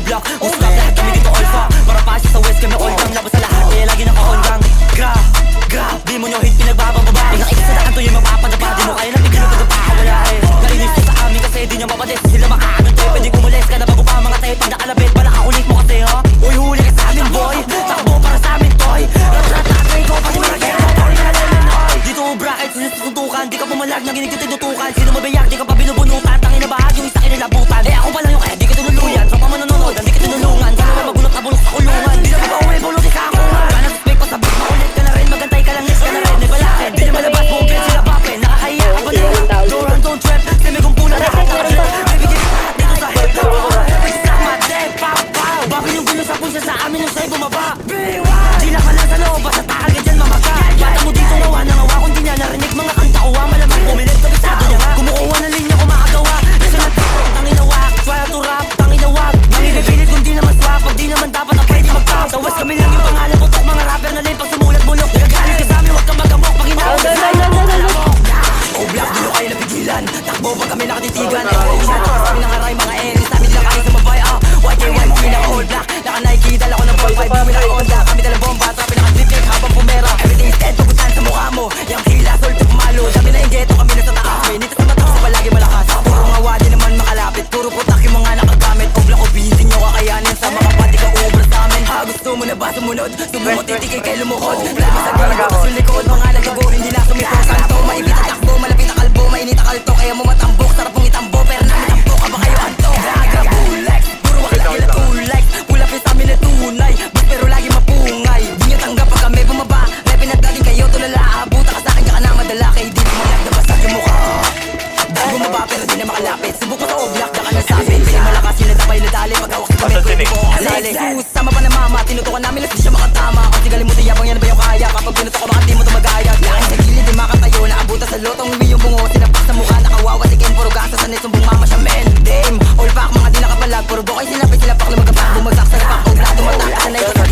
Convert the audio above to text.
O-block, O-stop, lahat kami dito alpha. Para pa sa west kami all down. Labas sa lahat, kaya lagi naka-on-gang. Gra, di mo nyo hit pinagbababa. Ilang isa sa daan to yung mapapadapa. Di mo kaya nabigyan ng pagkapakawala eh. Nainis ko sa amin kasi di nyo mapadis. Sila makaano to, pwede kumulis ka na bago pa mga tayo. Pag nakalabit, bala kakulit mo kasi ha. Uy, huli ka sa amin boy, takbo para sa amin toy. Rat-rat-rat-ray ko, pati maragero, boy, nalalaman. Dito bracket, sinusutukan. Di ka pumalag, naginig yung tinutukan. Sino mabiyak, di ka pa binubunutan. Tangin na bahag, yung isa kinilabutan. Eh ako pa lang yung kaya, di ka tinuluyan. Tropa manonood, di ka tinulungan. Sana may magulot na bulok sa kulungan. Di na mo ba uwi, bulok di ka akungan. Kana suspect pa sa beat, makulit ka na rin. Magantay ka lang, yes ka na rin. May balakid, di na malabas, buong pin sila papin. Nakakaya ka pa din. Doran, don't trip, semi kong pula na ako. Bibigyan dito sa head, isa madep, papaw. Bakit yung gulo sa pusa sa amin yung sa'yo bumaba? Di na ka lang sa loob, basta takal ka dyan mamaga. Bata mo dito nawa, nangawa kung di niya narinig mga kanta ko. Malamang pumilit, kabisado niya nga. Kumukuha ng linya, kumakagawa. Nasa natin, tanginawak, try to rap, tanginawak. Nangibipilit kung di naman swak, pag di naman dapat na pwede mag-top. Tawas kami lang yung pangalan, putok mga rapper na lane. Pag sumulat bulok, nagagalit ka sa amin, huwag kang magamok. Pag hinawag ka sa amin, O-block, di nyo kayo napigilan. Takbo pag kami nakatitigan. Shot, kami nangaray, mga elis. Namin lang kayo sa mabay, YK1, pinaka-all black. Naka-Nike, dala ko ng 4-5, kami naka-Honda. Kami dala bomba, trap, pinaka-trip cake habang pumera. Everything is dead, pupuntahan sa mukha mo. Yang hila, solto, pumalo. Dami na yung ghetto, kami na sa taas. May nito sa mata ko, palagi malakas. Puro nga wadi naman makalapit. Puro putak yung mga nakagamit. O-block ko, hindi nyo kakayanin. Sa mga pati ka over sa amin. Ha, gusto mo na ba sumunod? Sumunod, titikay kay lumuhod. Lagi sa gilid, tapos yung likod. Mga nagago, hindi na sumipong santo. Maibit at takbo, malapit ang kalbo. Mainit ang kalto, kaya mo matambok. Sarap mong itambo, pero namin tambo ka ba kayo anto? Daga, bulex, puro wakalaki na tulay. Pulapin sa amin na tunay, but pero lagi mapungay. Di nyo tanggap pag kami bumaba. Repin at dating kayo, tulala. Abuta ka sa'kin, ka na madala. Kaya di mo malag na basta yung mukha. Dahil bumaba pero di na makalapit. Subok ko sa O-block, ka na sabi. Pinamalakas sila na kayo nadali. Pag hawak sa kamay ko, hindi ko alali. Sama pa na mama, tinutukan namin at di siya makatama. Kasi galing mo tiyabang yan ba yung kaya. Kapag pinutok ko baka di mo tumagaya. Laking sa gilid, di makatayo. Naabuta sa lotong uwi yung bungo. Sinapak sa mukha, nakawawa si Ken. Puro gasa sa net, sumbong mama siya men. Dame, all back, mga di nakapalag. Puro bokay sila, sila pak lumagabak. Bumagsak sa lapak, O-block, tumatak. Sanay ko sa